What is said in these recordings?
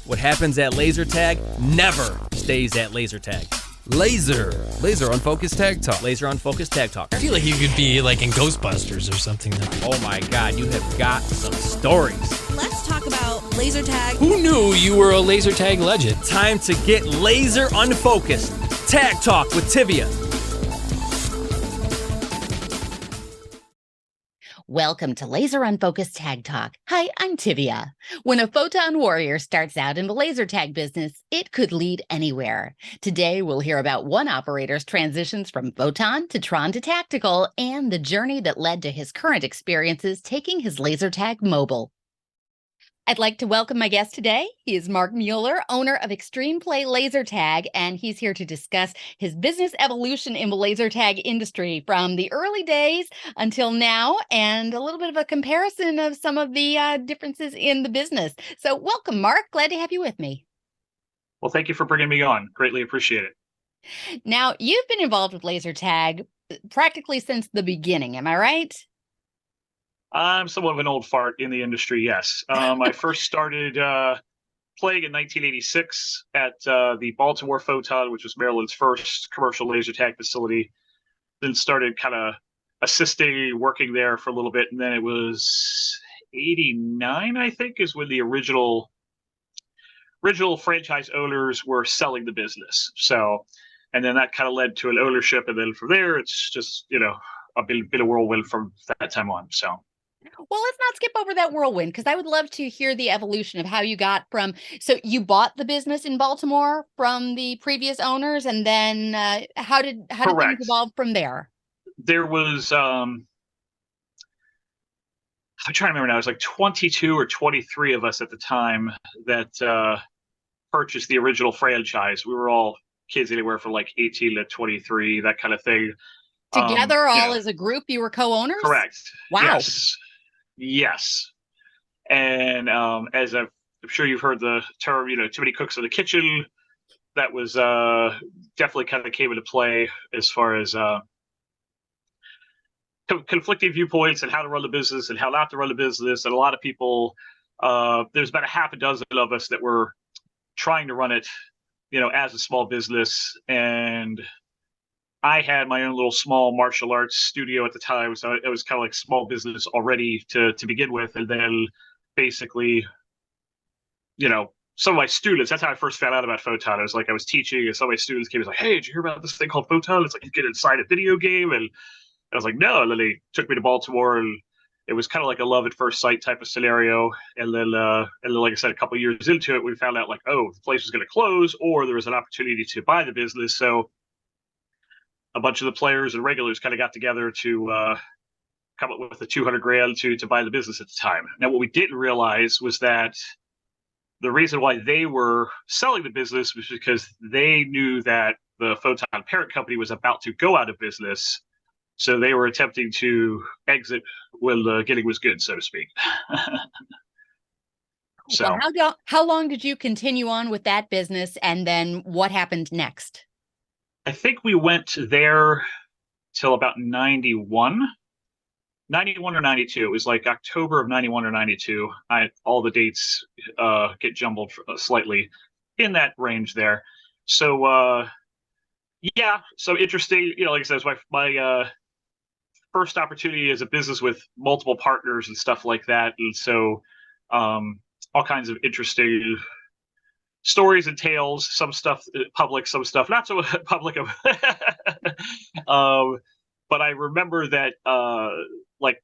What happens at laser tag never stays at laser tag. Laser Unfocused Tag Talk. Laser Unfocused Tag Talk. I feel like you could be like in Ghostbusters or something. Oh my God, you have got some stories. Let's talk about laser tag. Who knew you were a laser tag legend? Time to get laser unfocused. Tag Talk with Tivia. Welcome to Laser Unfocused Tag Talk. Hi, I'm Tivia. When a photon warrior starts out in the laser tag business, it could lead anywhere. Today, we'll hear about one operator's transitions from photon to Tron to tactical and the journey that led to his current experiences taking his laser tag mobile. I'd like to welcome my guest today. He is Marc Mueller, owner of Extreme Play Laser Tag, and he's here to discuss his business evolution in the laser tag industry from the early days until now, and a little bit of a comparison of some of the differences in the business. So welcome, Marc. Glad to have you with me. Well, thank you for bringing me on. Greatly appreciate it. Now, you've been involved with laser tag practically since the beginning. Am I right? I'm somewhat of an old fart in the industry, yes. I first started playing in 1986 at the Baltimore Photon, which was Maryland's first commercial laser tag facility. Then started kind of assisting, working there for a little bit. And then it was 89, I think, is when the original franchise owners were selling the business. So, and then that kind of led to an ownership. And then from there, it's just, a bit of whirlwind from that time on. So. Well, let's not skip over that whirlwind, because I would love to hear the evolution of how you got from, so you bought the business in Baltimore from the previous owners, and then how did things evolve from there? There was, I'm trying to remember now, it was like 22 or 23 of us at the time that purchased the original franchise. We were all kids anywhere from like 18 to 23, that kind of thing. Together, as a group, you were co-owners? Correct. Wow. Yes. And as I'm sure you've heard the term, too many cooks in the kitchen, that was definitely kind of came into play as far as conflicting viewpoints and how to run the business and how not to run the business. And a lot of people, there's about a half a dozen of us that were trying to run it, as a small business. And I had my own little small martial arts studio at the time, so it was kind of like small business already to begin with. And then basically, some of my students, that's how I first found out about Photon. I was teaching, and some of my students came and was like, "Hey, did you hear about this thing called Photon? It's like you get inside a video game." And I was like, "No." And then they took me to Baltimore, and it was kind of like a love at first sight type of scenario. And then, like I said, a couple of years into it, we found out the place was going to close, or there was an opportunity to buy the business. So a bunch of the players and regulars kind of got together to come up with the $200,000 to buy the business at the time. Now, what we didn't realize was that the reason why they were selling the business was because they knew that the Photon parent company was about to go out of business. So they were attempting to exit when the getting was good, so to speak. So how long did you continue on with that business, and then what happened next? I think we went there till about 91 or 92. It was like October of 91 or 92. All the dates get jumbled slightly in that range there. So, so interesting. Like I said, it was my first opportunity as a business with multiple partners and stuff like that. And so all kinds of interesting stories and tales, some stuff public, some stuff not so public. But I remember that like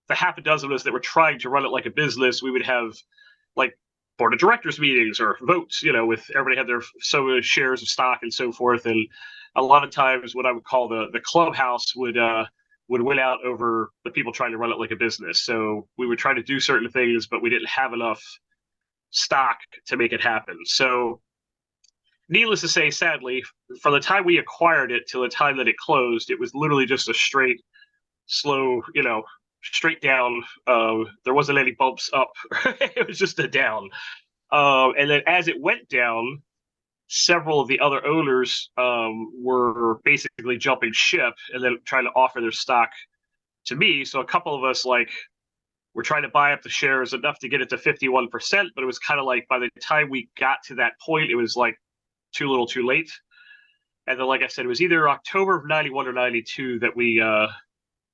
the half a dozen of us that were trying to run it like a business, we would have like board of directors meetings or votes, with everybody had their so many shares of stock and so forth. And a lot of times what I would call the clubhouse would win out over the people trying to run it like a business. So we would try to do certain things, but we didn't have enough stock to make it happen. So needless to say, sadly, from the time we acquired it till the time that it closed, it was literally just a straight, slow, straight down. There wasn't any bumps up. It was just a down. And then as it went down, several of the other owners were basically jumping ship and then trying to offer their stock to me. So a couple of us we're trying to buy up the shares enough to get it to 51%, but it was kind of like by the time we got to that point, it was like too little too late. And then, like I said, it was either October of 91 or 92 that we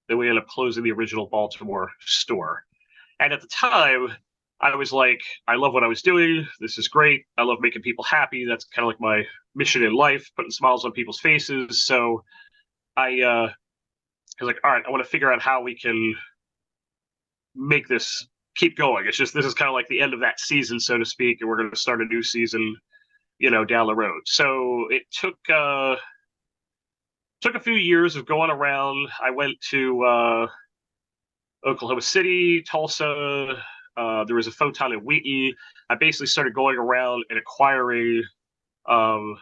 ended up closing the original Baltimore store. And at the time, I was like, I love what I was doing. This is great. I love making people happy. That's kind of like my mission in life, putting smiles on people's faces. So I was like, all right, I want to figure out how we can make this keep going. It's just, this is kind of like the end of that season, so to speak, and we're going to start a new season, down the road. So it took a few years of going around. I went to Oklahoma City, Tulsa. There was a photon in Wheaton. I basically started going around and acquiring all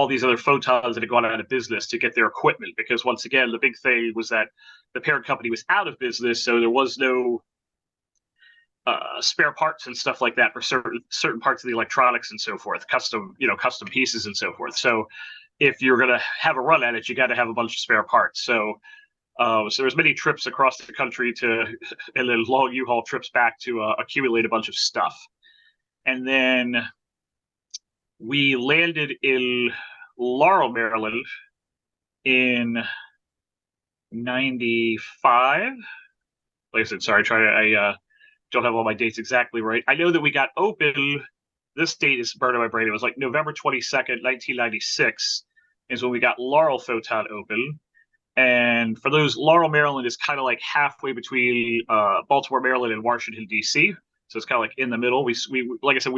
these other photons that had gone out of business to get their equipment, because once again, the big thing was that the parent company was out of business, so there was no spare parts and stuff like that for certain parts of the electronics and so forth, custom pieces and so forth. So if you're going to have a run at it, you got to have a bunch of spare parts. So there's many trips across the country and then long U-Haul trips back to accumulate a bunch of stuff. And then we landed in Laurel, Maryland in 95. Like I said, sorry, I don't have all my dates exactly right. I know that we got open. This date is burned in my brain. It was like November 22nd, 1996 is when we got Laurel Photon open. And for those, Laurel, Maryland is kind of like halfway between Baltimore, Maryland, and Washington, D.C. So it's kind of like in the middle. We like I said,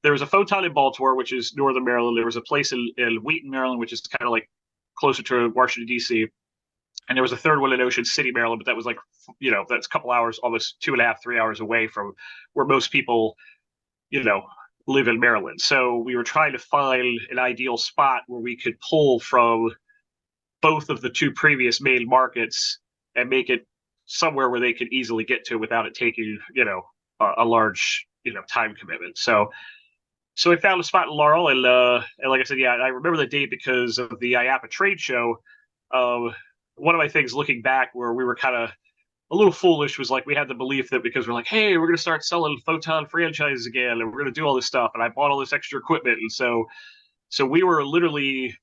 there was a photon in Baltimore, which is northern Maryland. There was a place in Wheaton, Maryland, which is kind of like closer to Washington, D.C. And there was a third one in Ocean City, Maryland, but that was like, that's a couple hours, almost 2.5, 3 hours away from where most people, live in Maryland. So we were trying to find an ideal spot where we could pull from both of the two previous main markets and make it somewhere where they could easily get to without it taking, a large, time commitment. So we found a spot in Laurel, and like I said, yeah, I remember the date because of the IAPA trade show. One of my things looking back where we were kind of a little foolish was like we had the belief that because we're like, hey, we're going to start selling photon franchises again, and we're going to do all this stuff, and I bought all this extra equipment, and so we were literally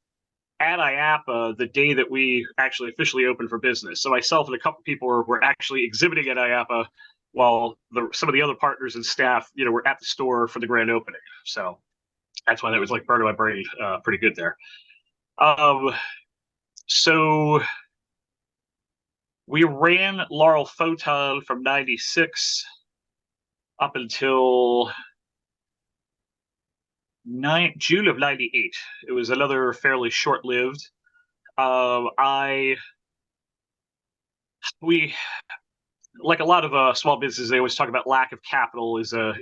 at IAPA the day that we actually officially opened for business. So myself and a couple people were actually exhibiting at IAPA while some of the other partners and staff, were at the store for the grand opening. So that's why that was like burning my brain pretty good there. So we ran Laurel Photon from 96 up until June of 98. It was another fairly short-lived. We like a lot of small businesses, they always talk about lack of capital is a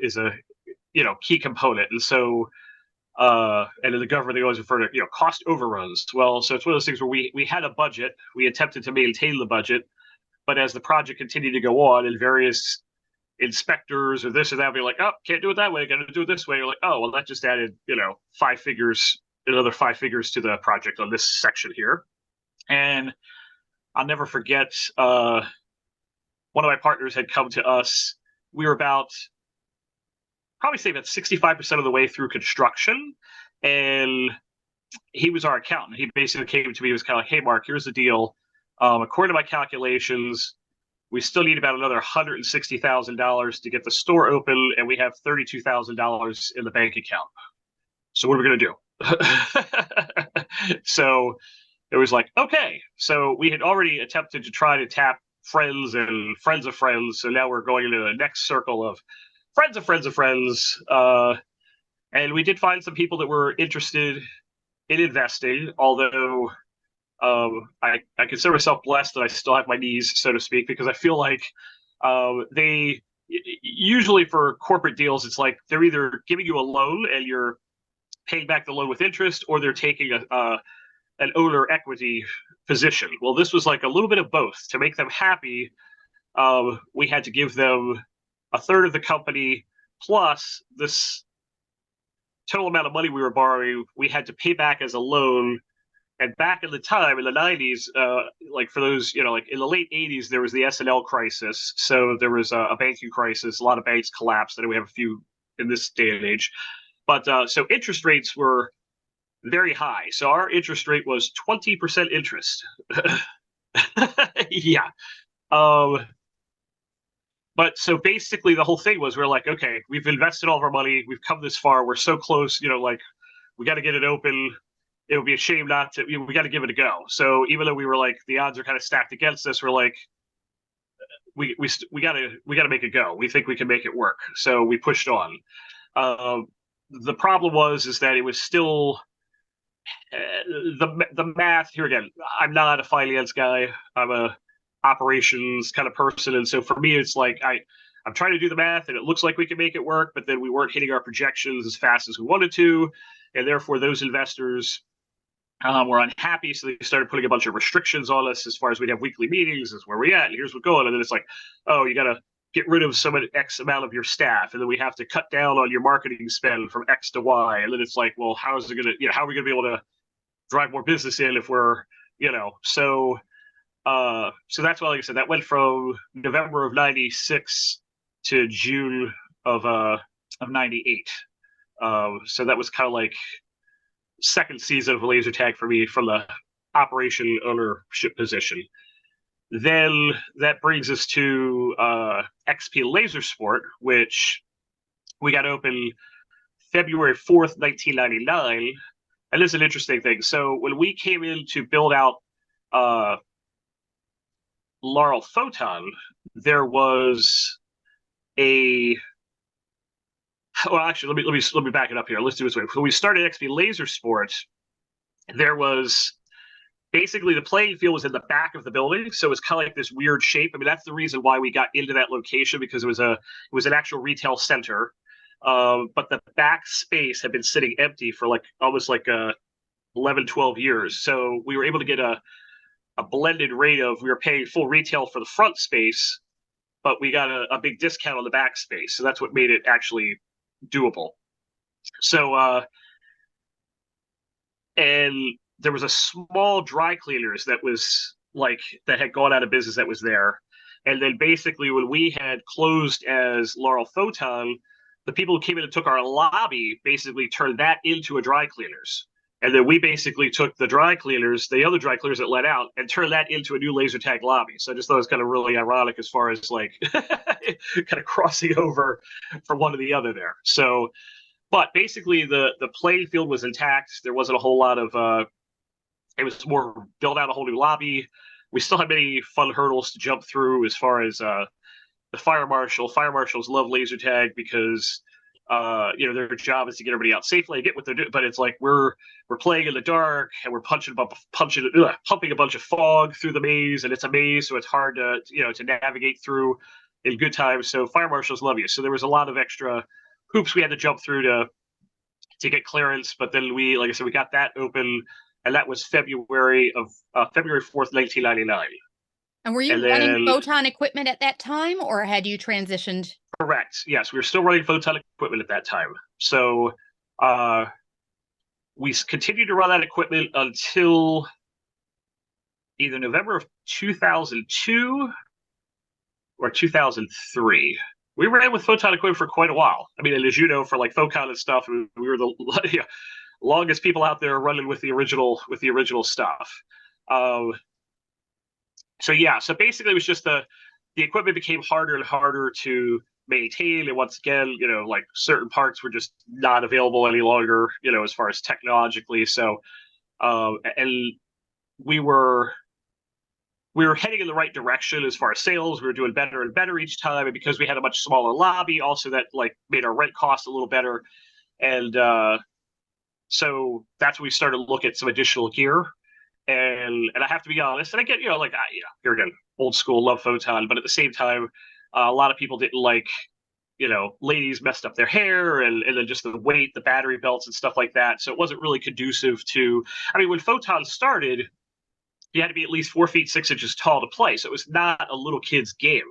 key component, and so and in the government they always refer to cost overruns. Well, so it's one of those things where we had a budget, we attempted to maintain the budget, but as the project continued to go on and various inspectors or this or that, be like, oh, can't do it that way, got to do it this way. You're like, oh, well, that just added another 5 figures to the project on this section here. And I'll never forget, one of my partners had come to us. We were probably say about 65% of the way through construction, and he was our accountant. He basically came to me, was kind of like, hey, Mark, here's the deal. According to my calculations, we still need about another $160,000 to get the store open, and we have $32,000 in the bank account. So what are we going to do? So it was like, okay. So we had already attempted to try to tap friends and friends of friends. So now we're going into the next circle of friends of friends of friends. And we did find some people that were interested in investing, although I consider myself blessed that I still have my knees, so to speak, because I feel like they usually for corporate deals, it's like they're either giving you a loan and you're paying back the loan with interest, or they're taking an owner equity position. Well, this was like a little bit of both. To make them happy, we had to give them a third of the company plus this total amount of money we were borrowing. We had to pay back as a loan And back in the time, in the 90s, like for those, like in the late 80s, there was the S&L crisis. So there was a banking crisis. A lot of banks collapsed. And we have a few in this day and age. But so interest rates were very high. So our interest rate was 20% interest. Yeah. But so basically the whole thing was we're like, okay, we've invested all of our money. We've come this far. We're so close, like we got to get it open. It would be a shame not to, we got to give it a go. So even though we were like, the odds are kind of stacked against us, we're like, we got to make it go. We think we can make it work. So we pushed on. The problem is that it was still the math here again. I'm not a finance guy. I'm a operations kind of person, and so for me, it's like I'm trying to do the math, and it looks like we can make it work, but then we weren't hitting our projections as fast as we wanted to, and therefore those investors were unhappy. So they started putting a bunch of restrictions on us as far as we'd have weekly meetings. This is where we at, and here's what's going. And then it's like, oh, you got to get rid of some X amount of your staff, and then we have to cut down on your marketing spend from X to Y. And then it's like, well, how is it going to, how are we going to be able to drive more business in if we're, so that's why, like I said, that went from November of 96 to June of 98. So that was kind of like second season of laser tag for me from the operation ownership position. Then that brings us to XP Laser Sport, which we got open February 4th, 1999. And this is an interesting thing. So when we came in to build out Laurel Photon, there was actually, let me back it up here. Let's do it this way. When we started XP Laser Sport, there was basically the playing field was in the back of the building, so it's kind of like this weird shape. I mean, that's the reason why we got into that location, because it was an actual retail center. But the back space had been sitting empty for almost 11, 12 years. So we were able to get a blended rate of, we were paying full retail for the front space, but we got a big discount on the back space. So that's what made it actually doable. So, and there was a small dry cleaners that had gone out of business that was there. And then basically when we had closed as Laurel Photon, the people who came in and took our lobby basically turned that into a dry cleaners. And then we basically took the dry cleaners, the other dry cleaners that let out, and turned that into a new laser tag lobby. So I just thought it was kind of really ironic as far as kind of crossing over from one to the other there. So, but basically the playing field was intact. There wasn't a whole lot of, it was more build out a whole new lobby. We still had many fun hurdles to jump through as far as the fire marshal. Fire marshals love laser tag because their job is to get everybody out safely and get what they're doing. But it's like we're playing in the dark and we're pumping a bunch of fog through the maze, and it's a maze, so it's hard to navigate through in good time. So fire marshals love you. So there was a lot of extra hoops we had to jump through to get clearance. But then like I said, we got that open, and that was February 4th, 1999. And were you running Photon equipment at that time, or had you transitioned? Correct. Yes, we were still running Photon equipment at that time. So we continued to run that equipment until either November of 2002 or 2003. We ran with Photon equipment for quite a while. I mean, and as you know, for Photon and stuff, we were the longest people out there running with the original stuff. So basically it was just the equipment became harder and harder to maintain, and once again, certain parts were just not available any longer, as far as technologically. So, and we were heading in the right direction as far as sales. We were doing better and better each time, and because we had a much smaller lobby, also that made our rent cost a little better, and so that's when we started to look at some additional gear. And I have to be honest, and I get, here again, old school, love Photon, but at the same time, a lot of people didn't ladies messed up their hair, and then just the weight, the battery belts and stuff like that. So it wasn't really conducive to, when Photon started, you had to be at least 4 feet 6 inches tall to play. So it was not a little kid's game.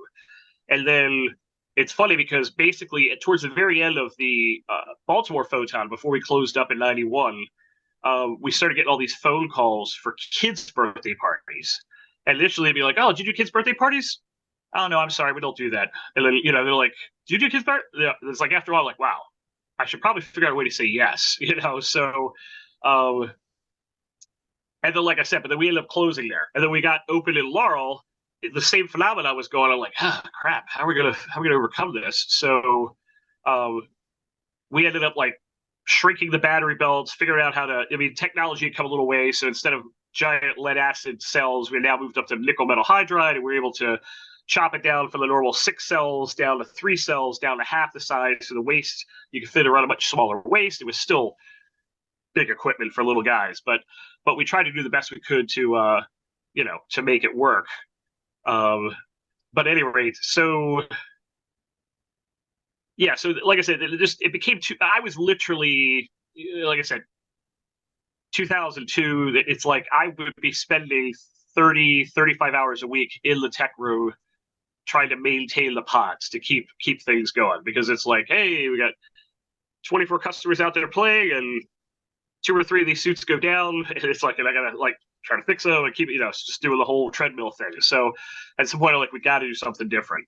And then it's funny because basically towards the very end of the Baltimore Photon, before we closed up in 91, we started getting all these phone calls for kids' birthday parties. And initially it'd be like, oh, did you do kids' birthday parties? Oh, no, I'm sorry, we don't do that. And then, they're like, do you do kids' birthday? Yeah. It's like, after a while, like, wow, I should probably figure out a way to say yes, So, and then, like I said, but then we ended up closing there. And then we got open in Laurel. The same phenomenon was going on, like, crap, how are we gonna overcome this? So we ended up like shrinking the battery belts, figuring out how to, technology had come a little way. So instead of giant lead acid cells, we now moved up to nickel metal hydride, and we were able to chop it down from the normal 6 cells down to 3 cells, down to half the size. So the waste, you could fit around a much smaller waste. It was still big equipment for little guys, but we tried to do the best we could to to make it work. But at any rate, so yeah, so like I said, it became too. I was literally, like I said, 2002. It's like I would be spending 35 hours a week in the tech room trying to maintain the pods to keep things going, because it's like, hey, we got 24 customers out there playing, and 2 or 3 of these suits go down, and it's like, and I gotta like try to fix them and keep just doing the whole treadmill thing. So at some point, I'm like, we got to do something different.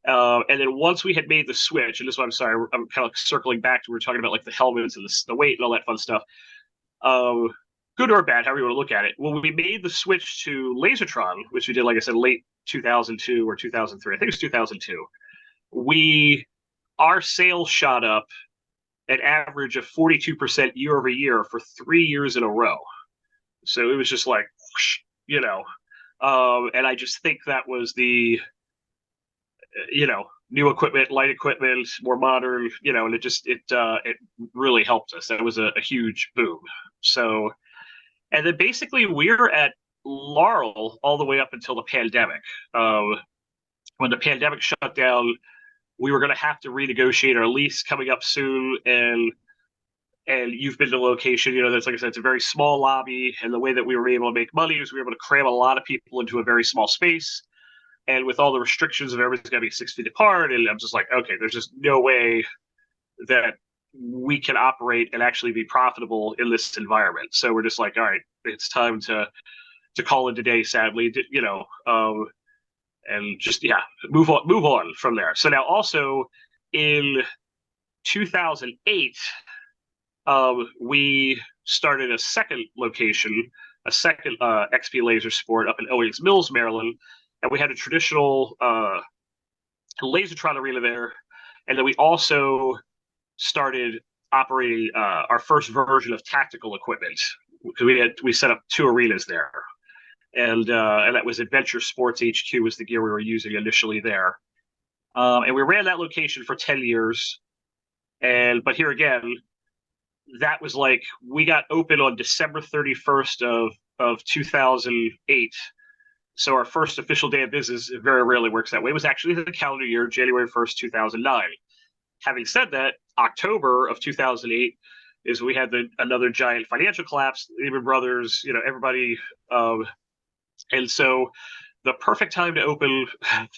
And then once we had made the switch, and this one, I'm sorry, I'm kind of circling back to, we were talking about like the helmets and the weight and all that fun stuff. Good or bad, however you want to look at it. When we made the switch to Lasertron, which we did, like I said, late 2002 or 2003, I think it was 2002, our sales shot up an average of 42% year over year for 3 years in a row. So it was just like, whoosh, and I just think that was the, new equipment, light equipment, more modern, and it really helped us. That was a huge boom. So, and then basically we're at Laurel all the way up until the pandemic. When the pandemic shut down, we were going to have to renegotiate our lease coming up soon, and you've been to the location. That's, like I said, it's a very small lobby, and the way that we were able to make money was we were able to cram a lot of people into a very small space. And with all the restrictions of everything's got to be 6 feet apart, and I'm just like, okay, there's just no way that we can operate and actually be profitable in this environment. So we're just like, all right, it's time to call it a day, sadly, and just move on from there. So now also in 2008, we started a second location, a second XP Laser Sport up in Owings Mills, Maryland. And we had a traditional Lasertron arena there. And then we also started operating our first version of tactical equipment. We set up 2 arenas there. And that was Adventure Sports HQ was the gear we were using initially there. And we ran that location for 10 years. But here again, that was like, we got open on December 31st of 2008. So our first official day of business, it very rarely works that way, it was actually the calendar year, January 1st, 2009. Having said that, October of 2008 is we had another giant financial collapse, Lehman Brothers, everybody. And so the perfect time to open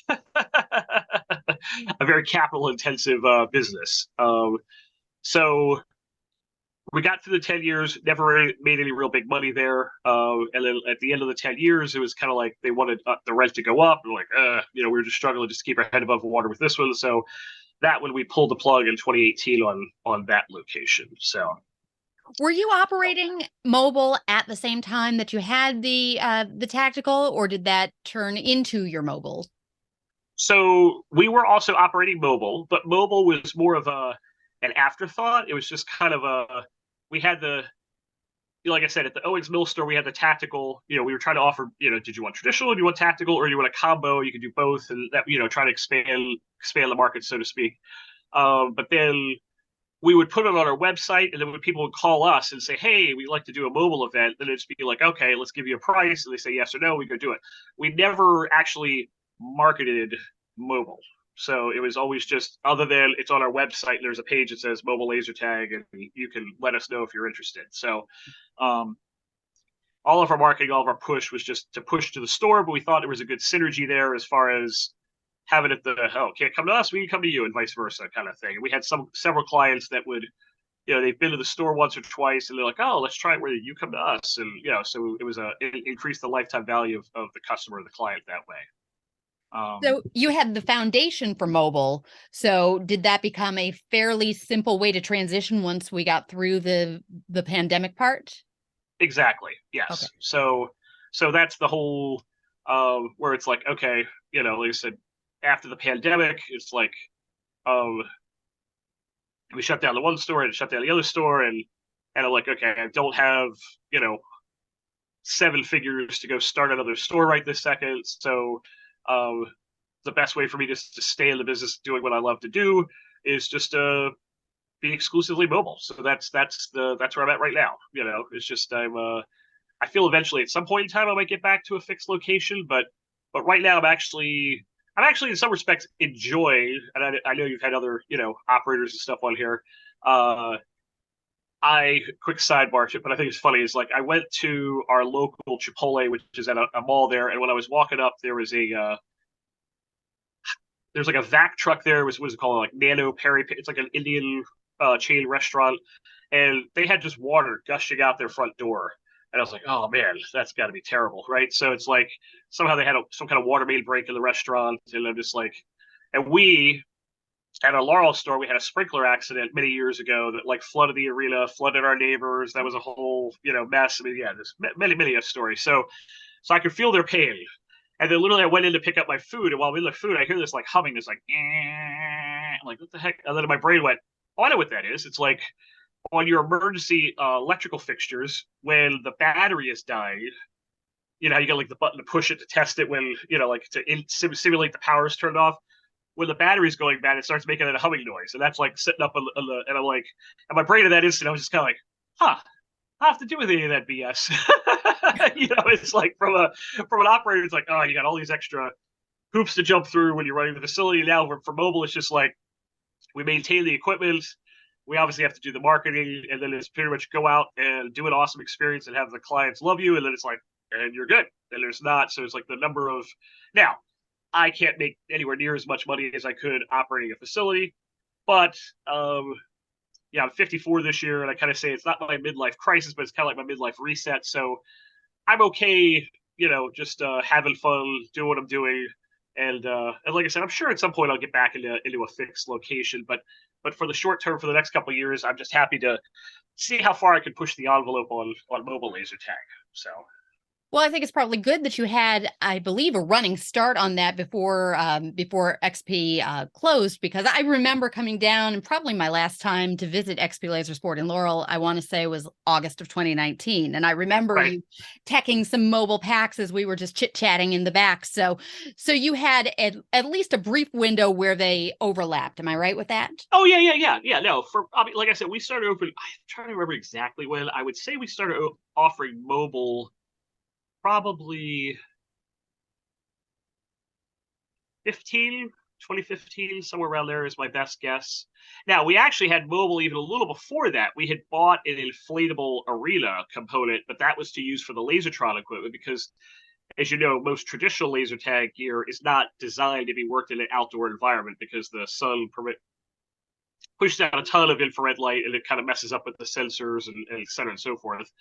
a very capital intensive business. So we got through the 10 years, never really made any real big money there. And then at the end of the 10 years, it was kind of like they wanted the rent to go up. And like, we were just struggling just to keep our head above water with this one. So that when we pulled the plug in 2018 on that location. So, were you operating mobile at the same time that you had the tactical, or did that turn into your mobile? So we were also operating mobile, but mobile was more of an afterthought. It was just kind of we had like I said, at the Owings Mill store, we had the tactical, we were trying to offer, did you want traditional, do you want tactical, or do you want a combo? You could do both, and that, try to expand the market, so to speak. But then we would put it on our website, and then when people would call us and say, hey, we'd like to do a mobile event, then it'd just be like, okay, let's give you a price. And they say yes or no, we go do it. We never actually marketed mobile. So it was always just, other than it's on our website and there's a page that says mobile laser tag, and you can let us know if you're interested. So all of our marketing, all of our push was just to push to the store, but we thought there was a good synergy there as far as having it can't come to us, we can come to you, and vice versa kind of thing. And we had several clients that would they've been to the store once or twice, and they're like, oh, let's try it where you come to us, and so it increased the lifetime value of the customer or the client that way. So you had the foundation for mobile. So did that become a fairly simple way to transition once we got through the pandemic part? Exactly. Okay. Yes. So that's the whole where it's like, okay, like I said, after the pandemic, it's like um we shut down the one store and shut down the other store, and I'm like, okay, I don't have, you know, 7 figures to go start another store right this second. So um the best way for me just to stay in the business doing what I love to do is just be exclusively mobile. So that's where I'm at right now. It's just I feel eventually at some point in time I might get back to a fixed location, but right now I'm actually in some respects enjoying, and I know you've had other operators and stuff on here. Uh, I quick sidebar, but I think it's funny is like I went to our local Chipotle, which is at a mall there, and when I was walking up, there's like a vac truck there. What is it called? Like Nano Peri. It's like an Indian chain restaurant, and they had just water gushing out their front door. And I was like, oh man, that's got to be terrible, right? So it's like somehow they had some kind of water main break in the restaurant, and I'm just like, and we at our Laurel store, we had a sprinkler accident many years ago that like flooded the arena, flooded our neighbors. That was a whole mess. I mean, yeah, there's many a story. So I could feel their pain. And then literally I went in to pick up my food, and while we look food, I hear this like humming, this like, I'm like, what the heck? And then my brain went, oh, I know what that is. It's like on your emergency electrical fixtures when the battery has died. You got like the button to push it to test it when like to simulate the power is turned off. When the battery's going bad, it starts making a humming noise, and that's like sitting up on the. And I'm like, and my brain in that instant, I was just kind of like, huh. I have to do with any of that BS. It's like from an operator, it's like, oh, you got all these extra hoops to jump through when you're running the facility. Now for mobile, it's just like we maintain the equipment. We obviously have to do the marketing, and then it's pretty much go out and do an awesome experience and have the clients love you, and then it's like, and you're good. And there's not, so it's like the number of now. I can't make anywhere near as much money as I could operating a facility, but I'm 54 this year, and I kind of say it's not my midlife crisis, but it's kind of like my midlife reset. So I'm okay, just having fun, doing what I'm doing, and like I said, I'm sure at some point I'll get back into a fixed location. But for the short term, for the next couple of years, I'm just happy to see how far I can push the envelope on mobile laser tag. So. Well, I think it's probably good that you had, I believe, a running start on that before XP closed, because I remember coming down, and probably my last time to visit XP Laser Sport in Laurel, I want to say was August of 2019. And I remember Right. you teching some mobile packs as we were just chit-chatting in the back. So you had at least a brief window where they overlapped. Am I right with that? Oh yeah. No, like I said, we started open. I'm trying to remember exactly when. I would say we started offering mobile probably 2015, somewhere around there is my best guess. Now, we actually had mobile even a little before that. We had bought an inflatable arena component, but that was to use for the Lasertron equipment because, as you know, most traditional laser tag gear is not designed to be worked in an outdoor environment because the sun pushes out a ton of infrared light, and it kind of messes up with the sensors and et cetera and so forth.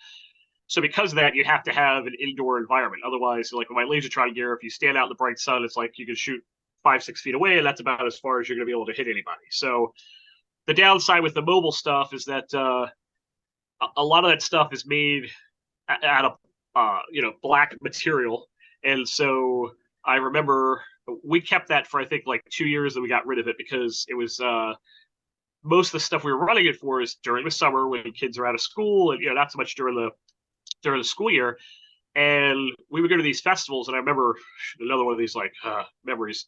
So because of that, you have to have an indoor environment. Otherwise, like with my Lasertron gear, if you stand out in the bright sun, it's like you can shoot 5-6 feet away, and that's about as far as you're going to be able to hit anybody. So the downside with the mobile stuff is that a lot of that stuff is made out of black material, and so I remember we kept that for I think like 2 years, and we got rid of it because it was most of the stuff we were running it for is during the summer when kids are out of school, and not so much during the school year. And we would go to these festivals, and I remember another one of these like memories.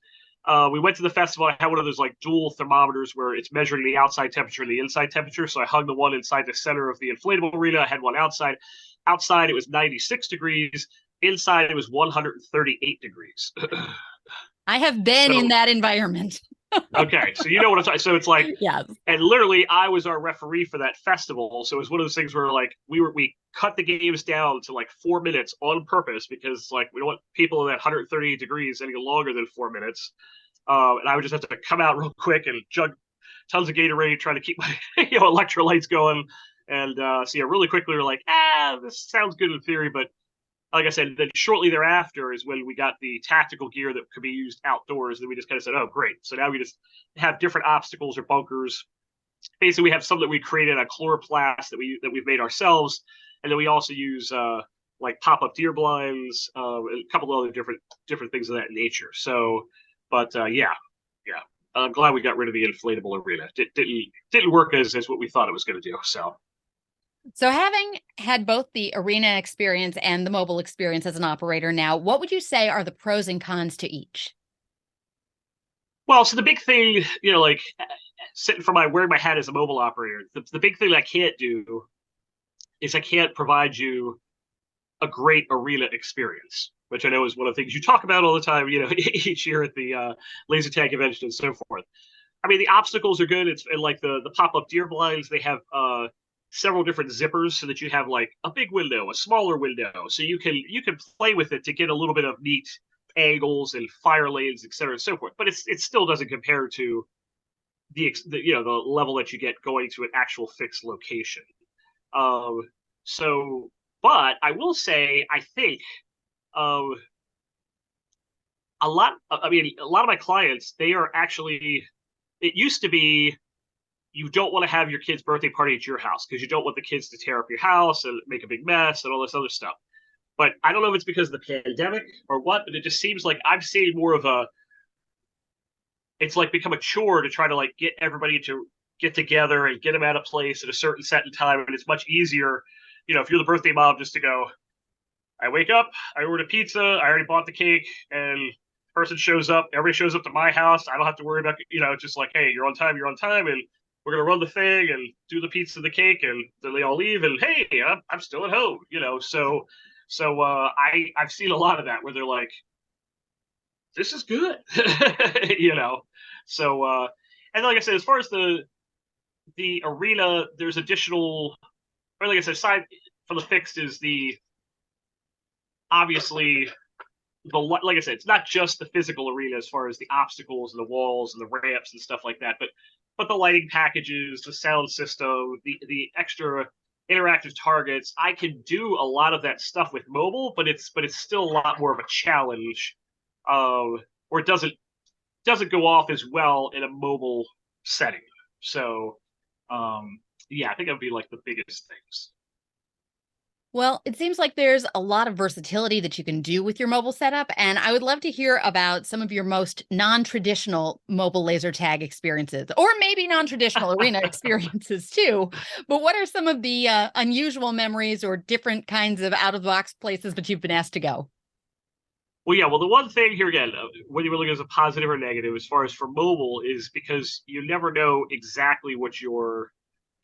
We went to the festival. I had one of those like dual thermometers where it's measuring the outside temperature and the inside temperature. So I hung the one inside the center of the inflatable arena. I had one outside. Outside it was 96 degrees. Inside it was 138 degrees. I have been in that environment. Okay, so you know what I'm talking. So it's like, yes. And literally, I was our referee for that festival. So it was one of those things where like we cut the games down to like 4 minutes on purpose because like we don't want people at 138 degrees any longer than 4 minutes. And I would just have to come out real quick and tons of Gatorade, trying to keep my electrolytes going. And so yeah, really quickly we're like, this sounds good in theory, but like I said, then shortly thereafter is when we got the tactical gear that could be used outdoors. Then we just kind of said, oh, great. So now we just have different obstacles or bunkers. Basically, we have some that we created on chloroplast that we've made ourselves, and then we also use like pop-up deer blinds, and a couple of other different things of that nature. So, but yeah, I'm glad we got rid of the inflatable arena. It didn't work as what we thought it was going to do. So having had both the arena experience and the mobile experience as an operator now, what would you say are the pros and cons to each? Well, so the big thing, like sitting for wearing my hat as a mobile operator, the big thing I can't do is I can't provide you a great arena experience, which I know is one of the things you talk about all the time, each year at the laser tag convention and so forth. I mean, the obstacles are good. It's like the pop-up deer blinds. They have several different zippers so that you have like a big window, a smaller window, so you can play with it to get a little bit of neat angles and fire lanes, et cetera, and so forth. But it still doesn't compare to the level that you get going to an actual fixed location. So, but I will say, I think a lot of my clients, they are actually. It used to be you don't want to have your kid's birthday party at your house because you don't want the kids to tear up your house and make a big mess and all this other stuff. But I don't know if it's because of the pandemic or what, but it just seems like I'm seeing more of it's like become a chore to try to like get everybody to get together and get them at a place at a certain set in time. And it's much easier, if you're the birthday mom, just to go, I wake up, I order pizza, I already bought the cake, and person shows up, everybody shows up to my house. I don't have to worry about, it's just like, hey, you're on time, and we're going to run the thing and do the pizza, the cake, and then they all leave, and hey, I'm still at home, so I've seen a lot of that where they're like, this is good, so and like I said, as far as the arena, there's additional, or like I said, aside from the fixed is the obviously like I said, it's not just the physical arena as far as the obstacles and the walls and the ramps and stuff like that, but the lighting packages, the sound system, the extra interactive targets. I can do a lot of that stuff with mobile, but it's still a lot more of a challenge, or it doesn't go off as well in a mobile setting. So, yeah, I think that would be like the biggest things. Well, it seems like there's a lot of versatility that you can do with your mobile setup, and I would love to hear about some of your most non-traditional mobile laser tag experiences, or maybe non-traditional arena experiences too. But what are some of the unusual memories or different kinds of out-of-the-box places that you've been asked to go? Well, yeah. Well, the one thing here again, whether you look as a positive or negative, as far as for mobile, is because you never know exactly what you're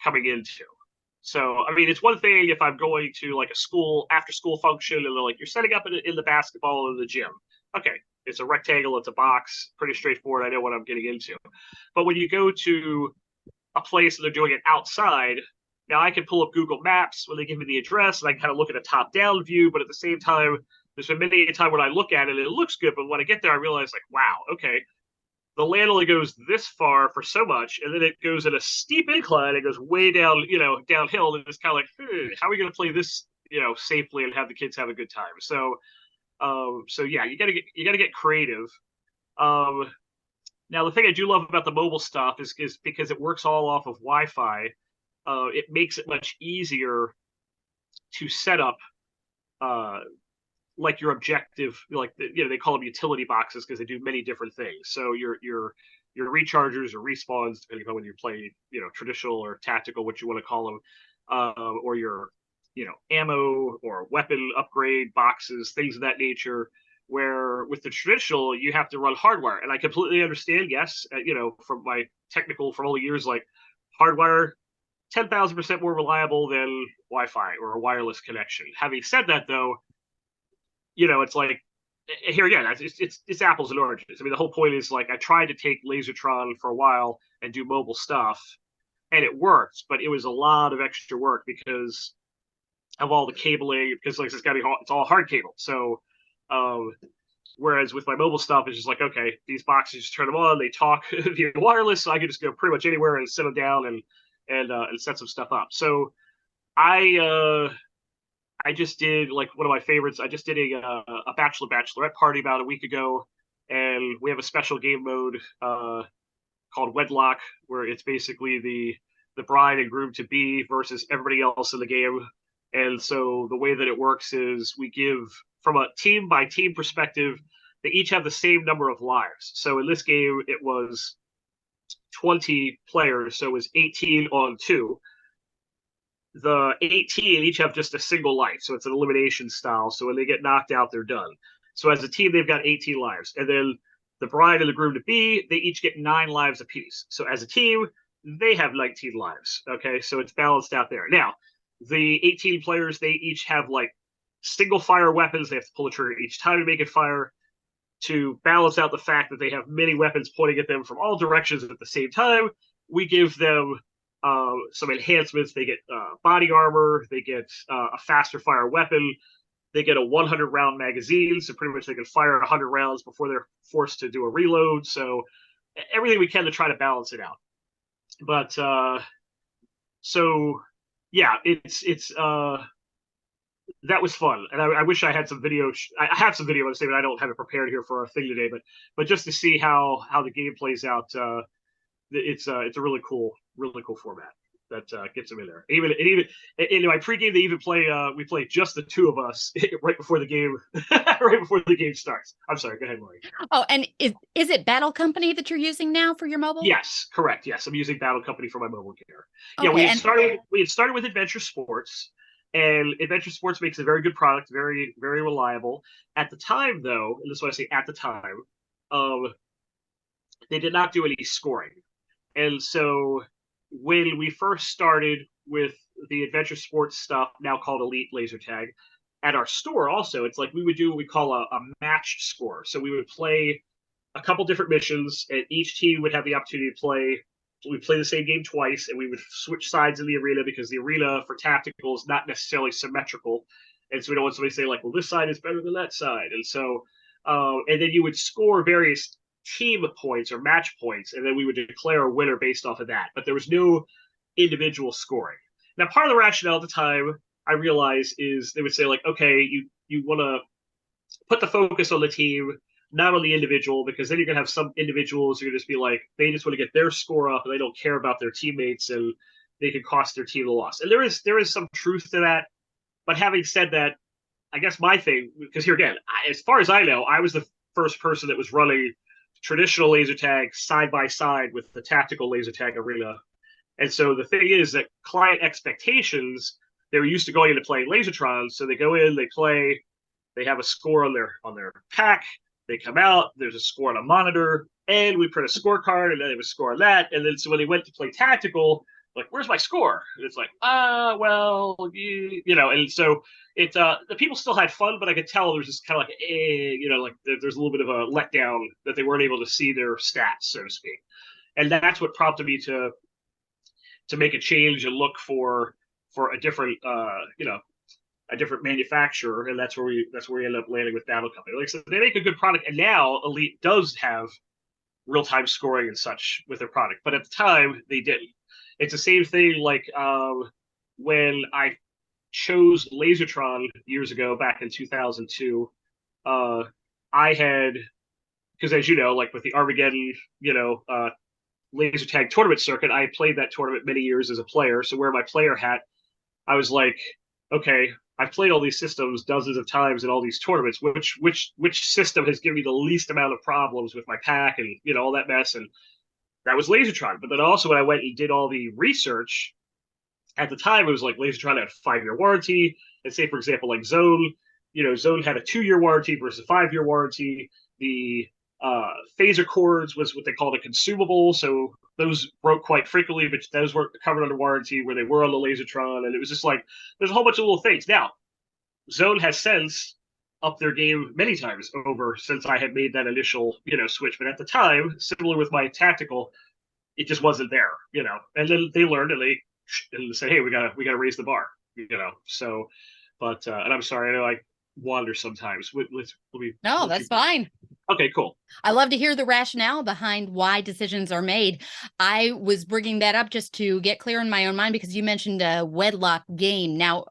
coming into. So, I mean, it's one thing if I'm going to like a school after school function and they're like, you're setting up in the basketball in the gym. Okay, it's a rectangle, it's a box, pretty straightforward. I know what I'm getting into. But when you go to a place and they're doing it outside, now I can pull up Google Maps when they give me the address and I can kind of look at a top down view. But at the same time, there's been many a time when I look at it, it looks good. But when I get there, I realize like, wow, okay, the land only goes this far for so much, and then it goes at a steep incline. It goes way down, downhill. And it's kind of like, how are we going to play this, safely and have the kids have a good time? So, so yeah, you got to get creative. Now, the thing I do love about the mobile stuff is because it works all off of Wi-Fi. It makes it much easier to set up. Like your objective, like they call them utility boxes because they do many different things. So your rechargers or respawns, depending on whether you play traditional or tactical, what you want to call them, or your ammo or weapon upgrade boxes, things of that nature. Where with the traditional, you have to run hardwire, and I completely understand. Yes, from my technical from all the years, like hardwire 10,000% more reliable than Wi-Fi or a wireless connection. Having said that, though, it's like here again, it's apples and oranges. I mean, the whole point is like I tried to take Lasertron for a while and do mobile stuff, and it worked, but it was a lot of extra work because of all the cabling. Because like it's all hard cable. So Whereas with my mobile stuff, it's just like, okay, these boxes, just turn them on, they talk via wireless, so I can just go pretty much anywhere and set them down and set some stuff up. So I just did like one of my favorites. I just did a bachelorette party about a week ago, and we have a special game mode called Wedlock, where it's basically the bride and groom to be versus everybody else in the game. And so the way that it works is we give, from a team by team perspective, they each have the same number of lives. So in this game, it was 20 players, so it was 18 on two. The 18 each have just a single life, so it's an elimination style. So when they get knocked out, they're done. So as a team, they've got 18 lives. And then the bride and the groom to be, they each get 9 lives apiece. So as a team, they have 19 lives. Okay, so it's balanced out there. Now, the 18 players, they each have like single fire weapons. They have to pull the trigger each time to make it fire, to balance out the fact that they have many weapons pointing at them from all directions at the same time. We give them some enhancements. They get body armor. They get a faster fire weapon. They get a 100 round magazine, so pretty much they can fire 100 rounds before they're forced to do a reload. So everything we can to try to balance it out. But so yeah, it's that was fun, and I wish I had some video. I have some video, but I don't have it prepared here for our thing today. But just to see how the game plays out, it's a really cool format that gets them in there. Even in my pregame, they even play. We play just the two of us right before the game, right before the game starts. I'm sorry. Go ahead, Lori. Oh, and is it Battle Company that you're using now for your mobile? Yes, correct. Yes, I'm using Battle Company for my mobile gear. Okay, Yeah, we had started with Adventure Sports, and Adventure Sports makes a very good product, very very reliable. At the time, though, and this is what I say at the time, they did not do any scoring, and so when we first started with the Adventure Sports stuff, now called Elite Laser Tag, at our store also, it's like we would do what we call a matched score. So we would play a couple different missions, and each team would have the opportunity to play. We play the same game twice, and we would switch sides in the arena because the arena for tactical is not necessarily symmetrical, and so we don't want somebody to say like, "Well, this side is better than that side," and so, and then you would score various team points or match points, and then we would declare a winner based off of that. But there was no individual scoring. Now, part of the rationale at the time, I realize, is they would say like, okay, you want to put the focus on the team, not on the individual, because then you're gonna have some individuals who are just be like, they just want to get their score up and they don't care about their teammates, and they can cost their team the loss. And there is some truth to that. But having said that, I guess my thing, because here again, as far as I know, I was the first person that was running traditional laser tag side by side with the tactical laser tag arena. And so the thing is that client expectations, they were used to going into playing Lasertron, so they go in, they play, they have a score on their pack, they come out, there's a score on a monitor, and we print a scorecard, and then they would score on that. And then so when they went to play tactical, like, where's my score? And it's like, well, you know. And so it the people still had fun, but I could tell there's just kind of like, like there's a little bit of a letdown that they weren't able to see their stats, so to speak. And that's what prompted me to make a change and look for a different a different manufacturer, and that's where we ended up landing with Battle Company. Like I said, they make a good product, and now Elite does have real-time scoring and such with their product, but at the time they didn't. It's the same thing like when I chose Lasertron years ago, back in 2002. I had, because as you know, like with the Armageddon, laser tag tournament circuit, I played that tournament many years as a player. So wearing my player hat, I was like, okay, I've played all these systems dozens of times in all these tournaments. Which system has given me the least amount of problems with my pack and all that mess? And that was Lasertron. But then also when I went and did all the research, at the time it was like Lasertron had a 5-year warranty. And say, for example, like Zone, Zone had a 2-year warranty versus a 5-year warranty. The phaser cords was what they called a consumable, so those broke quite frequently, but those weren't covered under warranty where they were on the Lasertron. And it was just like, there's a whole bunch of little things. Now, Zone has since upped their game many times over since I had made that initial, switch. But at the time, similar with my tactical, it just wasn't there, And then they learned, and they said, hey, we gotta raise the bar, So, but and I'm sorry, I know wander sometimes. Let me No, let that's you. fine. Okay, cool. I love to hear the rationale behind why decisions are made. I was bringing that up just to get clear in my own mind because you mentioned a wedlock game. Now,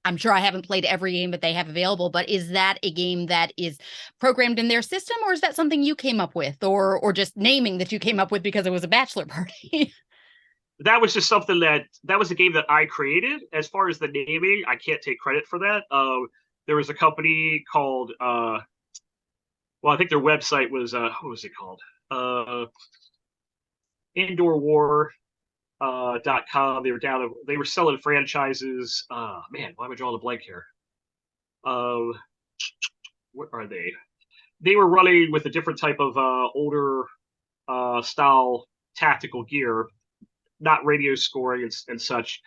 I'm sure I haven't played every game that they have available, but is that a game that is programmed in their system, or is that something you came up with, or just naming that you came up with because it was a bachelor party? That was just something that was a game that I created. As far as the naming, I can't take credit for that. There was a company called well, I think their website was what was it called? Indoor War .com. They were down. They were selling franchises. Man, why am I drawing a blank here? Uh, what are they? They were running with a different type of older style tactical gear, not radio scoring and such.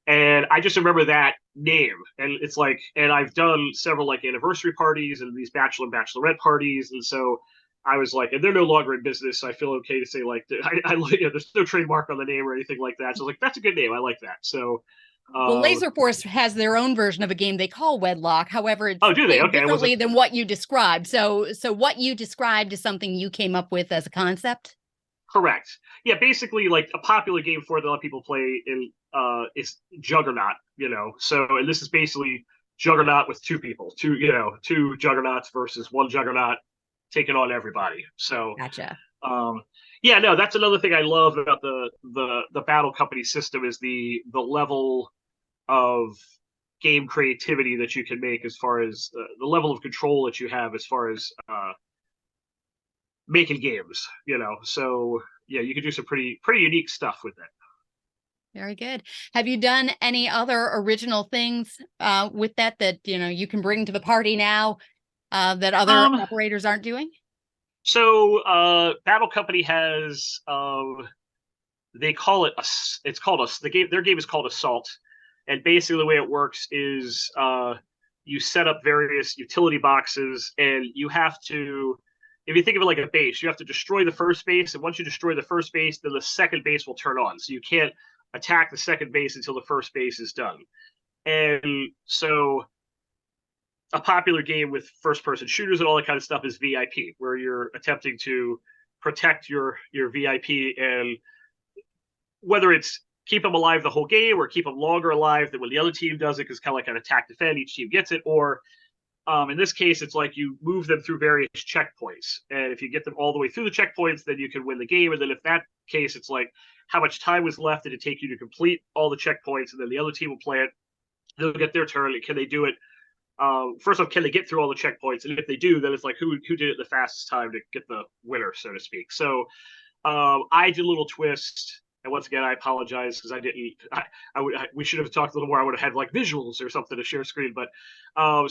And I just remember that name, and it's like, and I've done several like anniversary parties and these bachelor and bachelorette parties, and so I was like, and they're no longer in business, so I feel okay to say like, there's no trademark on the name or anything like that. So I was like, that's a good name, I like that. So, Well, Laser Force has their own version of a game they call Wedlock. However, it's oh, do they? played Okay, I differently wasn't than what you described. So what you described is something you came up with as a concept? correct. Yeah, basically, like a popular game for that a lot of people play in is Juggernaut. So and this is basically Juggernaut with two people, two Juggernauts versus one Juggernaut taking on everybody. So Gotcha. um, yeah, no, that's another thing I love about the battle company system is the level of game creativity that you can make as far as the level of control that you have as far as making games. So yeah, you can do some pretty unique stuff with it. Very good. Have you done any other original things with that you can bring to the party now that other Um, operators aren't doing? so Battle Company has they call it it's called us the game their game is called Assault, and basically the way it works is you set up various utility boxes, and you have to, if you think of it like a base, you have to destroy the first base, and once you destroy the first base, then the second base will turn on. So you can't attack the second base until the first base is done. And so a popular game with first person shooters and all that kind of stuff is VIP, where you're attempting to protect your VIP, and whether it's keep them alive the whole game or keep them longer alive than when the other team does it, because kind of like an attack defend, each team gets it, or in this case, it's like you move them through various checkpoints, and if you get them all the way through the checkpoints, then you can win the game. And then if that case, it's like how much time was left did it take you to complete all the checkpoints, and then the other team will play it. They'll get their turn. Can they do it? First off, can they get through all the checkpoints? And if they do, then it's like who did it the fastest time to get the winner, so to speak. So I did a little twist, and once again, I apologize because I didn't. We should have talked a little more. I would have had like visuals or something to share screen. But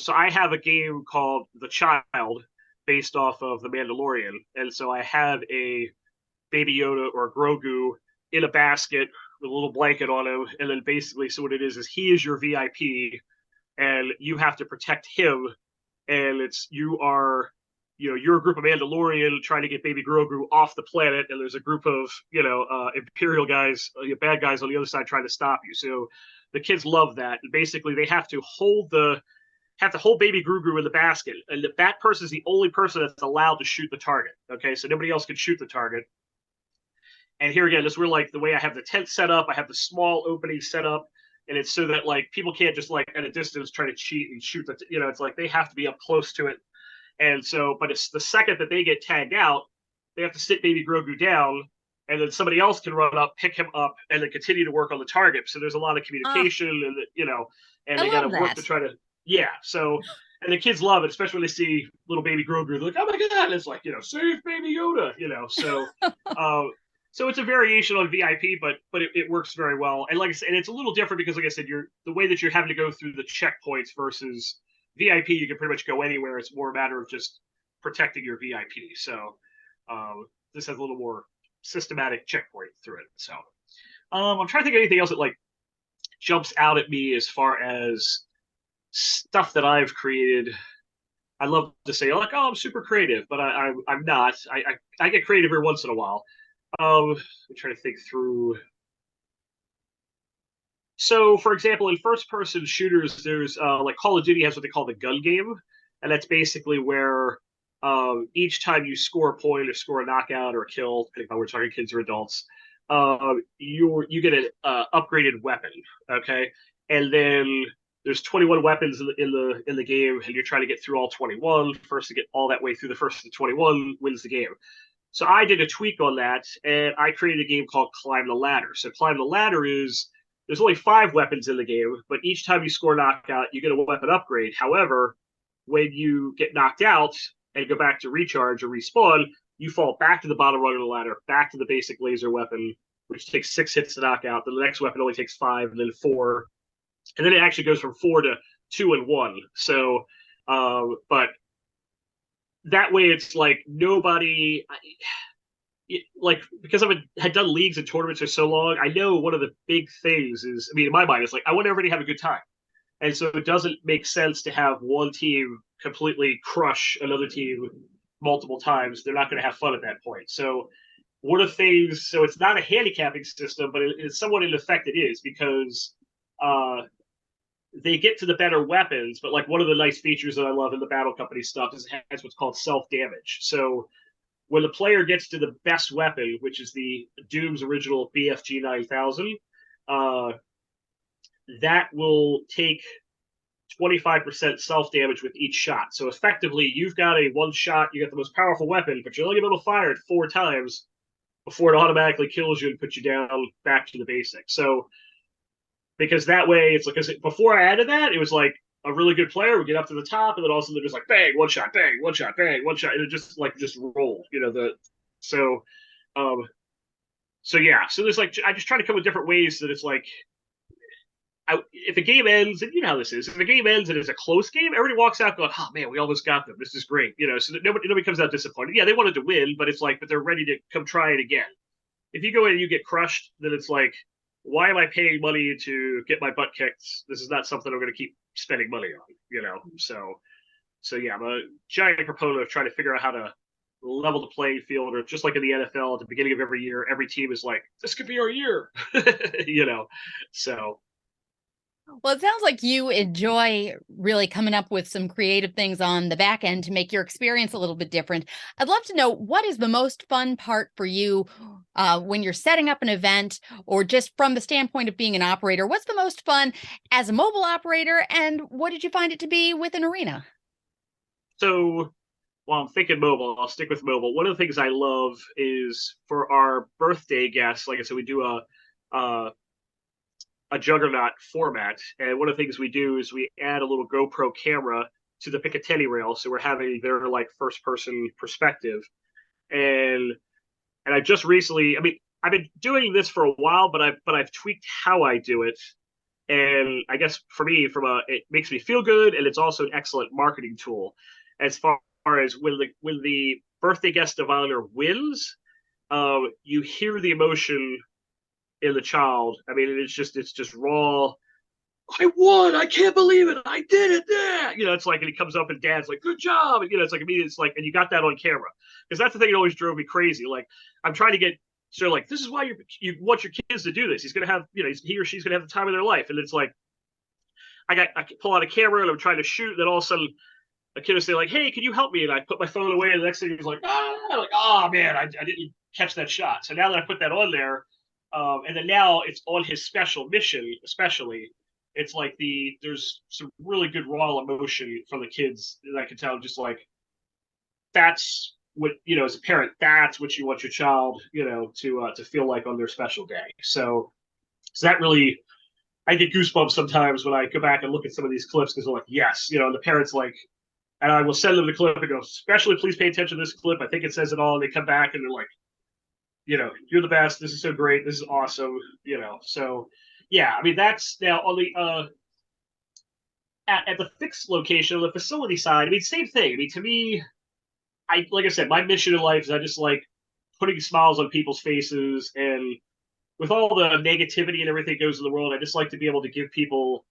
so I have a game called The Child, based off of The Mandalorian, and so I have a Baby Yoda or Grogu in a basket with a little blanket on him, and then basically, so what it is he is your VIP, and you have to protect him, and you're a group of Mandalorian trying to get Baby Grogu off the planet, and there's a group of Imperial guys, bad guys on the other side trying to stop you. So the kids love that. And basically, they have to hold Baby Grogu in the basket, and that person is the only person that's allowed to shoot the target. Okay, so nobody else can shoot the target. And here again, this is where like the way I have the tent set up, I have the small opening set up, and it's so that like people can't just like at a distance try to cheat and shoot it's like they have to be up close to it. And so, but it's the second that they get tagged out, they have to sit Baby Grogu down, and then somebody else can run up, pick him up, and then continue to work on the target. So there's a lot of communication, and I they got to love work that. to try to, yeah. So, and the kids love it, especially when they see little Baby Grogu. They're like, oh my God, and it's like, save Baby Yoda, So, so it's a variation on VIP, but it works very well. And like I said, and it's a little different because, like I said, the way that you're having to go through the checkpoints versus VIP, you can pretty much go anywhere. It's more a matter of just protecting your VIP. So this has a little more systematic checkpoint through it. So I'm trying to think of anything else that like jumps out at me as far as stuff that I've created. I love to say like, oh, I'm super creative, but I'm not. I get creative every once in a while. I'm trying to think through. So, for example, in first-person shooters, there's like Call of Duty has what they call the gun game, and that's basically where each time you score a point or score a knockout or a kill, depending on we're talking kids or adults, you get an upgraded weapon. Okay, and then there's 21 weapons in the game, and you're trying to get through all 21. First to get all that way through the first of the 21 wins the game. So I did a tweak on that, and I created a game called Climb the Ladder. So Climb the Ladder is there's only 5 weapons in the game, but each time you score knockout, you get a weapon upgrade. However, when you get knocked out and go back to recharge or respawn, you fall back to the bottom rung of the ladder, back to the basic laser weapon, which takes 6 hits to knock out. Then the next weapon only takes 5, and then 4, and then it actually goes from 4 to 2 and 1. So, but that way it's like nobody. Like because had done leagues and tournaments for so long, I know one of the big things is, I mean, in my mind, it's like I want everybody to have a good time, and so it doesn't make sense to have one team completely crush another team multiple times. They're not going to have fun at that point. So one of the things, so it's not a handicapping system, but it's somewhat in effect it is because they get to the better weapons. But like one of the nice features that I love in the Battle Company stuff is it has what's called self-damage. So when the player gets to the best weapon, which is the Doom's original BFG 9000, that will take 25% self-damage with each shot. So effectively, you've got a one shot, you got the most powerful weapon, but you're only able to fire it 4 times before it automatically kills you and puts you down back to the basic. So because that way, it's like, because before I added that, it was like, a really good player would get up to the top, and then all of a sudden they're just like bang, one shot, bang, one shot, bang, one shot, and it just rolled, so yeah. So there's like I just try to come with different ways that it's like, if a game ends, and you know how this is, if a game ends and it's a close game, everybody walks out going, oh man, we almost got them. This is great, so that nobody comes out disappointed. Yeah, they wanted to win, but it's like, but they're ready to come try it again. If you go in and you get crushed, then it's like, why am I paying money to get my butt kicked? This is not something I'm going to keep spending money on, So yeah, I'm a giant proponent of trying to figure out how to level the playing field, or just like in the NFL at the beginning of every year, every team is like, this could be our year, So. Well, it sounds like you enjoy really coming up with some creative things on the back end to make your experience a little bit different. I'd love to know, what is the most fun part for you when you're setting up an event, or just from the standpoint of being an operator? What's the most fun as a mobile operator, and what did you find it to be with an arena? So while I'm thinking mobile, I'll stick with mobile. One of the things I love is for our birthday guests, like I said, we do a juggernaut format, and one of the things we do is we add a little GoPro camera to the Picatinny rail, so we're having their like first person perspective. And I just recently, I mean, I've been doing this for a while, but I've tweaked how I do it, and I guess for me, it makes me feel good, and it's also an excellent marketing tool. As far as when the birthday guest of honor wins, you hear the emotion in the child. I mean, it's just raw. I won! I can't believe it! I did it! There, it's like, and he comes up and dad's like, "Good job!" And it's like, immediately, it's like, and you got that on camera, because that's the thing that always drove me crazy. Like, I'm trying to get, so like, this is why you want your kids to do this. He's gonna have, he or she's gonna have the time of their life, and it's like, I pull out a camera and I'm trying to shoot, and then all of a sudden, a kid will say like, "Hey, can you help me?" And I put my phone away, and the next thing he's like, "Oh man, I didn't catch that shot." So now that I put that on there. And then now it's on his special mission, especially. It's like there's some really good raw emotion from the kids that I can tell. Just like, that's what, as a parent, that's what you want your child, to feel like on their special day. So that really, I get goosebumps sometimes when I go back and look at some of these clips, because they're like, yes, and the parents like, and I will send them the clip and go, especially please pay attention to this clip. I think it says it all. And they come back and they're like, you're the best. This is so great. This is awesome. So yeah, I mean, that's now on the at the fixed location, on the facility side. I mean, same thing. I mean, to me, like I said, my mission in life is I just like putting smiles on people's faces, and with all the negativity and everything that goes in the world, I just like to be able to give people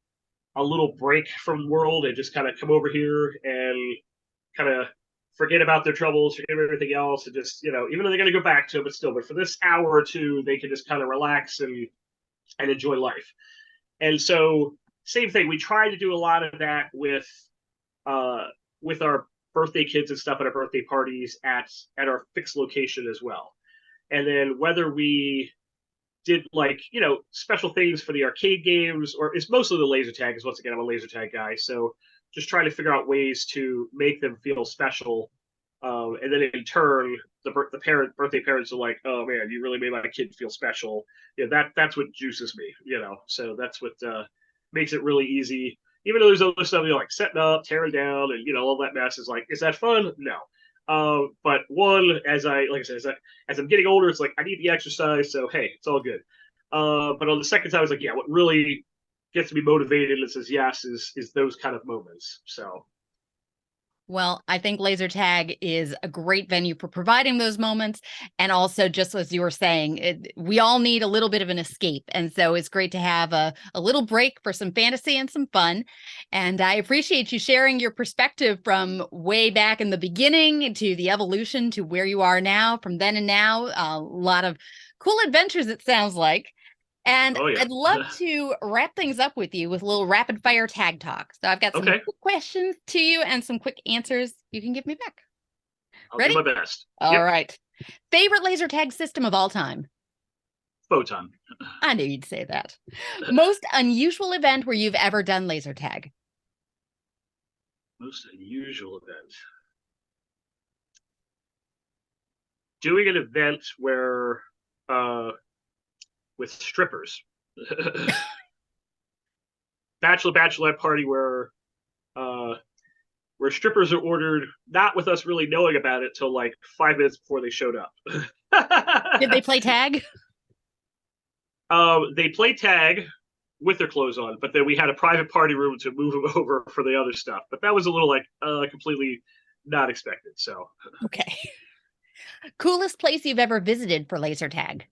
a little break from the world and just kind of come over here and kind of forget about their troubles, forget everything else, and just, even though they're going to go back to it, but for this hour or two, they can just kind of relax and enjoy life. And so same thing. We try to do a lot of that with our birthday kids and stuff at our birthday parties at our fixed location as well. And then whether we did like, special things for the arcade games, or it's mostly the laser tag, because once again, I'm a laser tag guy. So just trying to figure out ways to make them feel special. And then in turn, the birthday parents are like, "Oh man, you really made my kid feel special." That's what juices me. So that's what makes it really easy. Even though there's other stuff, like setting up, tearing down, and all that mess is like, is that fun? No. But one, as I'm getting older, it's like I need the exercise, so hey, it's all good. But on the second time, it's like, yeah, what really gets me motivated and says yes is those kind of moments. So. Well, I think laser tag is a great venue for providing those moments. And also, just as you were saying, we all need a little bit of an escape. And so it's great to have a little break for some fantasy and some fun. And I appreciate you sharing your perspective from way back in the beginning to the evolution to where you are now, from then and now. A lot of cool adventures, it sounds like. And Oh, yeah. I'd love to wrap things up with you with a little rapid fire tag talk. So I've got some quick questions to you and some quick answers you can give me back. I'll Ready? do my best. All right. Favorite laser tag system of all time? Photon. I knew you'd say that. Most unusual event where you've ever done laser tag? Most unusual event. Doing an event where with strippers. Bachelorette party where strippers are ordered, not with us really knowing about it till like 5 minutes before they showed up. Did they play tag? They play tag with their clothes on, but then we had a private party room to move them over for the other stuff. But that was a little like completely not expected. So okay. Coolest place you've ever visited for laser tag?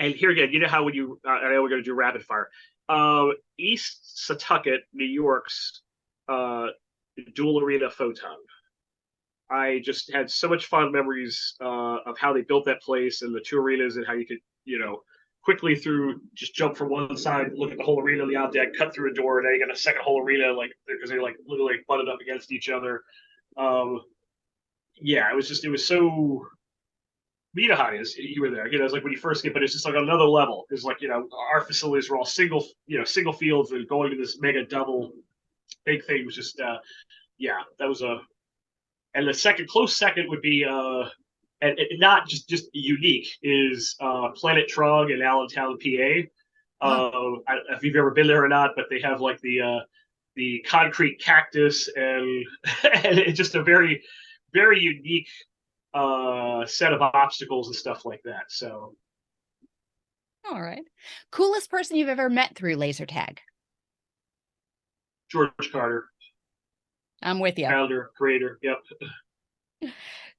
And here again, how when you, I know we're going to do rapid fire. East Setauket, New York's dual arena Photon. I just had so much fun memories of how they built that place and the two arenas and how you could, quickly just jump from one side, look at the whole arena on the out deck, cut through a door, and then you got a second whole arena, because they literally butted up against each other. Yeah, it was so. You know how it is. You were there. It's like when you first get, but it's just like another level. It's like, our facilities were all single fields, and going to this mega double big thing was just, yeah, that was and the close second would be, and not just unique, is Planet Trog in Allentown, PA. I don't know if you've ever been there or not, but they have like the concrete cactus and and it's just a very, very unique set of obstacles and stuff like that. So, all right. Coolest person you've ever met through laser tag? George Carter. I'm with you. Founder, creator. Yep.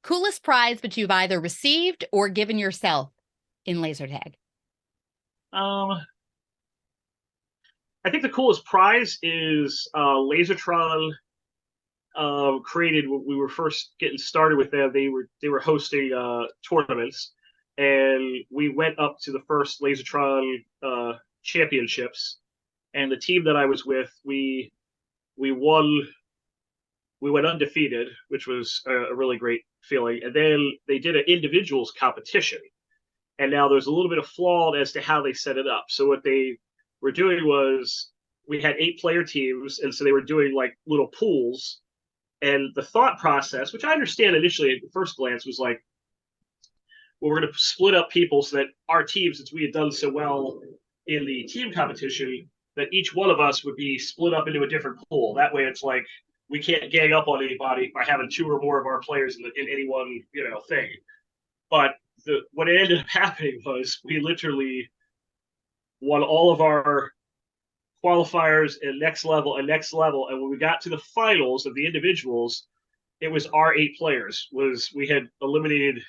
Coolest prize that you've either received or given yourself in laser tag? I think the coolest prize is Lasertron. Created when we were first getting started with them. They were hosting tournaments, and we went up to the first Lasertron championships. And the team that I was with, we won. We went undefeated, which was a really great feeling. And then they did an individuals competition, and now there's a little bit of flawed as to how they set it up. So what they were doing was we had 8-player teams, and so they were doing like little pools. And the thought process, which I understand initially at first glance, was like, well, we're going to split up people so that our team, since we had done so well in the team competition, that each one of us would be split up into a different pool. That way it's like we can't gang up on anybody by having 2 or more of our players in any one thing. But what ended up happening was we literally won all of our qualifiers and next level. And when we got to the finals of the individuals, it was our 8 players. We had eliminated,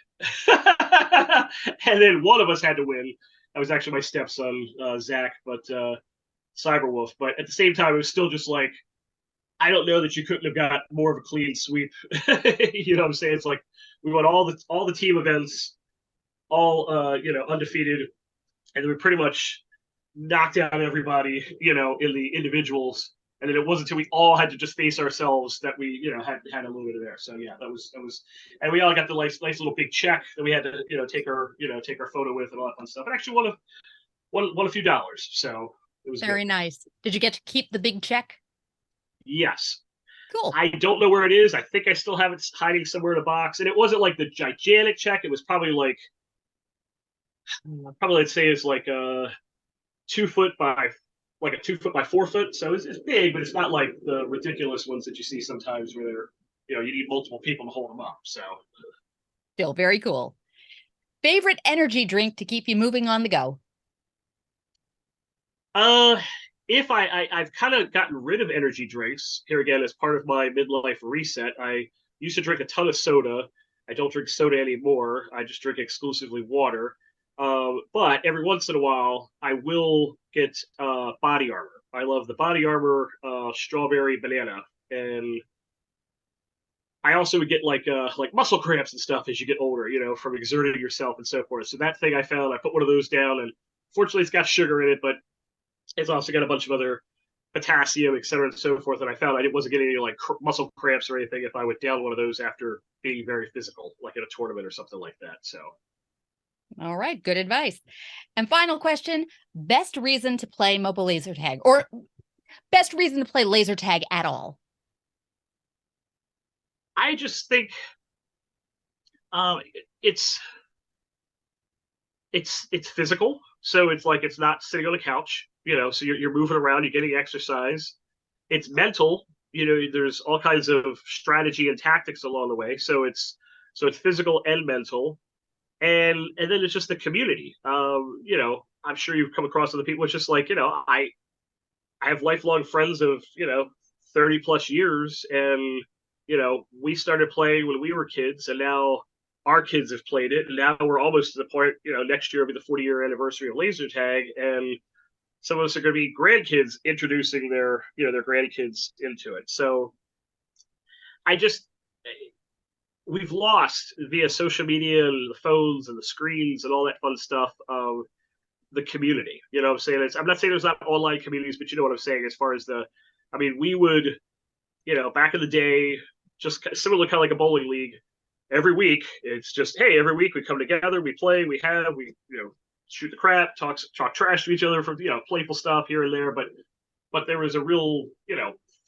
and then one of us had to win. That was actually my stepson, Zach, but Cyberwolf. But at the same time, it was still just like, I don't know that you couldn't have got more of a clean sweep. You know what I'm saying? It's like we won all the team events. all undefeated, and then we pretty much knocked out everybody, in the individuals. And then it wasn't until we all had to just face ourselves that we, had a little bit of there. So yeah, that was, and we all got the nice little big check that we had to, take our photo with and all that fun stuff. And actually won a few dollars. So it was Very good. nice. Did you get to keep the big check? Yes. Cool. I don't know where it is. I think I still have it hiding somewhere in a box. And it wasn't like the gigantic check. It was probably like, I'd say it's like a 2 foot by like a 2 foot by 4 foot. So it's big, but it's not like the ridiculous ones that you see sometimes where they're, you need multiple people to hold them up. So Still very cool. Favorite energy drink to keep you moving on the go? If I've kind of gotten rid of energy drinks here again as part of my midlife reset. I used to drink a ton of soda. I don't drink soda anymore. I just drink exclusively water. But every once in a while, I will get Body Armor. I love the Body Armor strawberry banana, and I also would get like muscle cramps and stuff as you get older, from exerting yourself and so forth. So that thing I found, I put one of those down, and fortunately, it's got sugar in it, but it's also got a bunch of other potassium, et cetera, and so forth. And I found I wasn't getting any like muscle cramps or anything if I would down one of those after being very physical, like in a tournament or something like that. So. All right, good advice. And final question, best reason to play mobile laser tag, or best reason to play laser tag at all? I just think it's physical. So it's like it's not sitting on the couch, so you're moving around, you're getting exercise. It's mental, there's all kinds of strategy and tactics along the way. So it's physical and mental. And then it's just the community. I'm sure you've come across other people. It's just like, I have lifelong friends of 30 plus years, and we started playing when we were kids, and now our kids have played it, and now we're almost to the point, next year will be the 40-year anniversary of laser tag, and some of us are going to be grandkids introducing their grandkids into it. So I just we've lost via social media and the phones and the screens and all that fun stuff of the community. You know what I'm saying? I'm not saying there's not online communities, but you know what I'm saying as far as we would, back in the day, just similar kind of like a bowling league. Every week, it's just, hey, every week we come together, we play, we shoot the crap, talk trash to each other for, playful stuff here and there. But there was a real,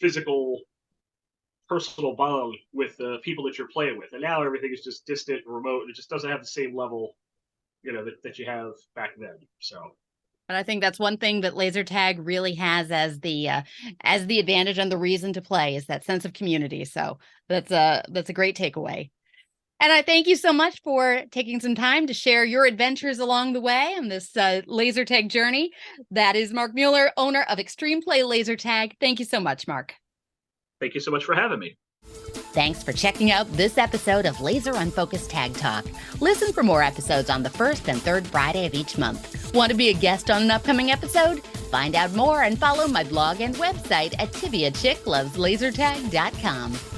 physical personal bond with the people that you're playing with, and now everything is just distant and remote, and it just doesn't have the same level that you have back then. So But I think that's one thing that laser tag really has as the advantage and the reason to play is that sense of community. So that's a great takeaway. And I thank you so much for taking some time to share your adventures along the way on this laser tag journey. That is Marc Mueller, owner of Extreme Play Laser Tag. Thank you so much, Marc. thank you so much for having me. Thanks for checking out this episode of Laser Unfocused Tag Talk. Listen for more episodes on the first and third Friday of each month. Want to be a guest on an upcoming episode? Find out more and follow my blog and website at TiviaChickLovesLaserTag.com.